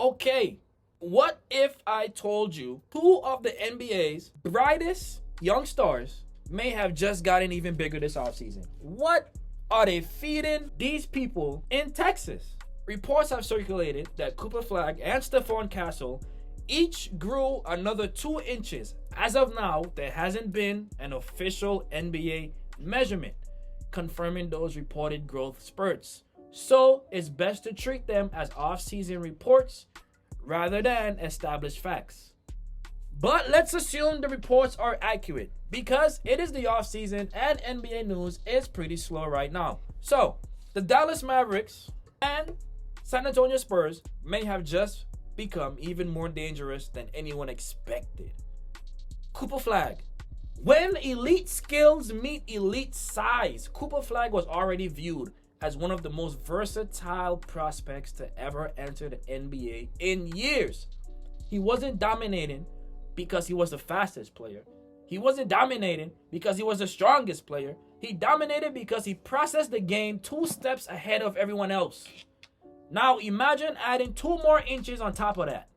Okay, what if I told you two of the NBA's brightest young stars may have just gotten even bigger this offseason? What are they feeding these people in Texas? Reports have circulated that Cooper Flagg and Stephon Castle each grew another 2 inches. As of now, there hasn't been an official NBA measurement confirming those reported growth spurts. So it's best to treat them as off-season reports rather than established facts. But let's assume the reports are accurate because it is the off-season and NBA news is pretty slow right now. So the Dallas Mavericks and San Antonio Spurs may have just become even more dangerous than anyone expected. Cooper Flagg. When elite skills meet elite size, Cooper Flagg was already viewed as one of the most versatile prospects to ever enter the NBA in years. He wasn't dominating because he was the fastest player. He wasn't dominating because he was the strongest player. He dominated because he processed the game 2 steps ahead of everyone else. Now imagine adding 2 more inches on top of that.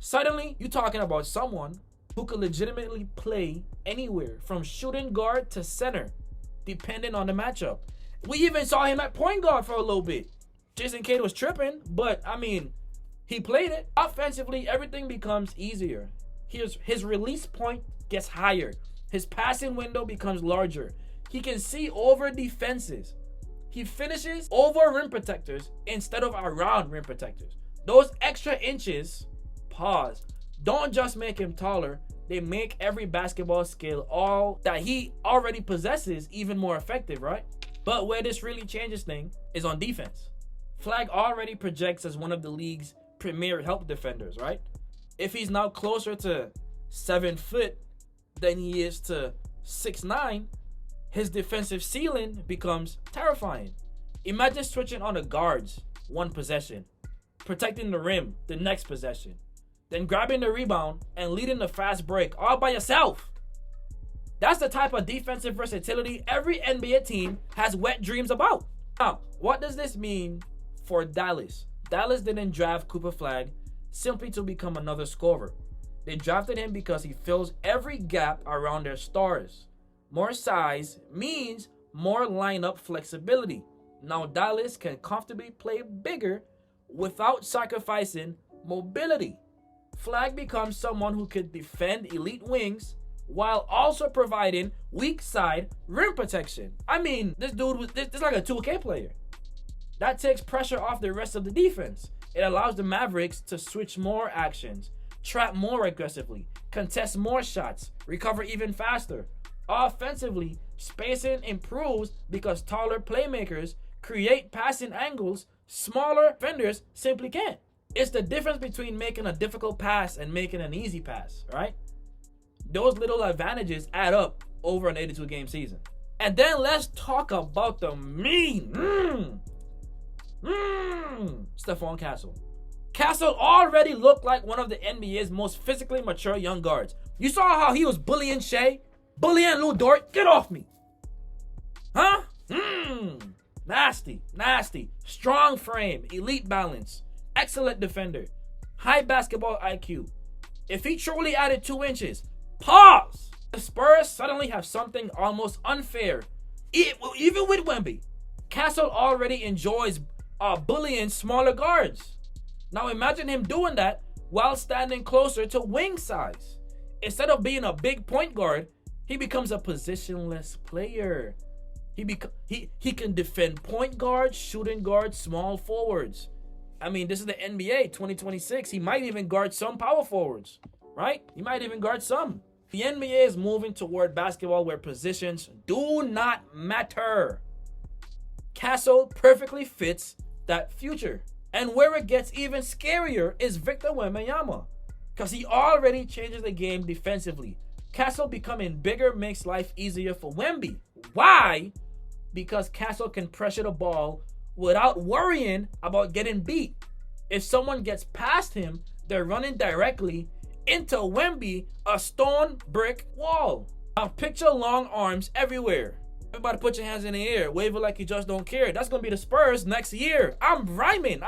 Suddenly, you're talking about someone who could legitimately play anywhere from shooting guard to center, depending on the matchup. We even saw him at point guard for a little bit. Jason Kidd was tripping, but I mean, he played it. Offensively, everything becomes easier. His release point gets higher. His passing window becomes larger. He can see over defenses. He finishes over rim protectors instead of around rim protectors. Those extra inches, don't just make him taller. They make every basketball skill all that he already possesses even more effective, right? But where this really changes things is on defense. Flagg already projects as one of the league's premier help defenders, right? If he's now closer to 7 foot than he is to 6'9", his defensive ceiling becomes terrifying. Imagine switching on the guards one possession, protecting the rim the next possession, then grabbing the rebound and leading the fast break all by yourself. That's the type of defensive versatility every NBA team has wet dreams about. Now, what does this mean for Dallas? Dallas didn't draft Cooper Flagg simply to become another scorer. They drafted him because he fills every gap around their stars. More size means more lineup flexibility. Now Dallas can comfortably play bigger without sacrificing mobility. Flagg becomes someone who could defend elite wings while also providing weak side rim protection. I mean, this is like a 2K player. That takes pressure off the rest of the defense. It allows the Mavericks to switch more actions, trap more aggressively, contest more shots, recover even faster. Offensively, spacing improves because taller playmakers create passing angles smaller defenders simply can't. It's the difference between making a difficult pass and making an easy pass, right? Those little advantages add up over an 82-game season. And then let's talk about the Stephon Castle. Castle already looked like one of the NBA's most physically mature young guards. You saw how he was bullying Shea? Bullying Lou Dort? Get off me. Huh? Nasty. Strong frame, elite balance, excellent defender, high basketball IQ. If he truly added 2 inches, the Spurs suddenly have something almost unfair. Even with Wemby, Castle already enjoys bullying smaller guards. Now imagine him doing that while standing closer to wing size. Instead of being a big point guard, he becomes a positionless player. He can defend point guards, shooting guards, small forwards. I mean, this is the NBA 2026. He might even guard some power forwards, right? He might even guard some. The NBA is moving toward basketball where positions do not matter. Castle perfectly fits that future. And where it gets even scarier is Victor Wembanyama, because he already changes the game defensively. Castle becoming bigger makes life easier for Wemby. Why? Because Castle can pressure the ball without worrying about getting beat. If someone gets past him, they're running directly into Wemby, a stone brick wall. Now picture long arms everywhere. Everybody put your hands in the air, wave it like you just don't care. That's gonna be the Spurs next year. I'm rhyming.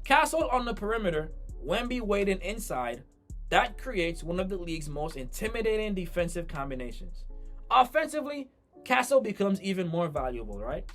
Castle on the perimeter, Wemby waiting inside, that creates one of the league's most intimidating defensive combinations. Offensively, Castle becomes even more valuable, right?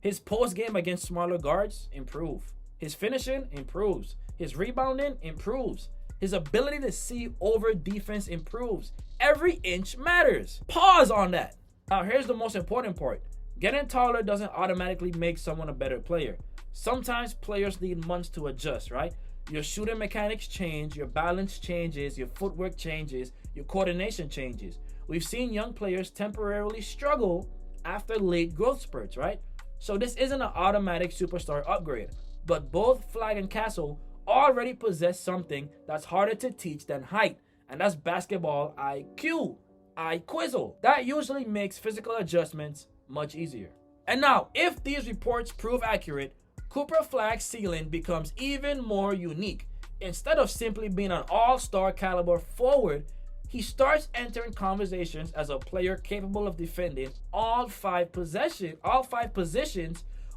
His post game against smaller guards improve. His finishing improves. His rebounding improves. His ability to see over defense improves. Every inch matters. Pause on that. Now here's the most important part. Getting taller doesn't automatically make someone a better player. Sometimes players need months to adjust, right? Your shooting mechanics change, your balance changes, your footwork changes, your coordination changes. We've seen young players temporarily struggle after late growth spurts, right? So this isn't an automatic superstar upgrade, but both Flagg and Castle already possess something that's harder to teach than height, and that's basketball IQ, IQuizzle. That usually makes physical adjustments much easier. And now, if these reports prove accurate, Cooper Flagg's ceiling becomes even more unique. Instead of simply being an all-star caliber forward, he starts entering conversations as a player capable of defending all five positions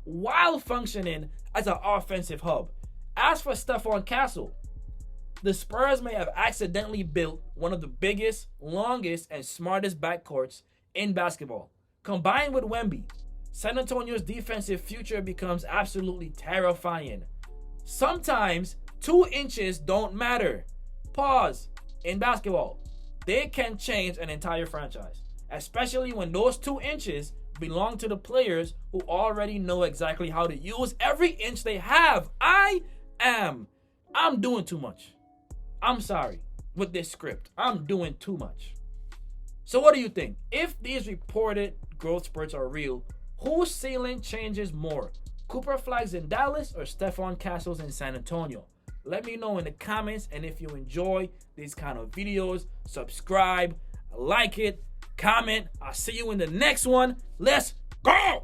while functioning as an offensive hub. As for Stephon Castle, the Spurs may have accidentally built one of the biggest, longest, and smartest backcourts in basketball. Combined with Wemby, San Antonio's defensive future becomes absolutely terrifying. Sometimes 2 inches don't matter. Pause. In basketball, they can change an entire franchise, especially when those 2 inches belong to the players who already know exactly how to use every inch they have. I'm doing too much. I'm sorry with this script. I'm doing too much. So what do you think? If these reported growth spurts are real, whose ceiling changes more? Cooper Flagg's in Dallas or Stephon Castle's in San Antonio? Let me know in the comments, and if you enjoy these kind of videos, subscribe, like it, comment. I'll see you in the next one. Let's go!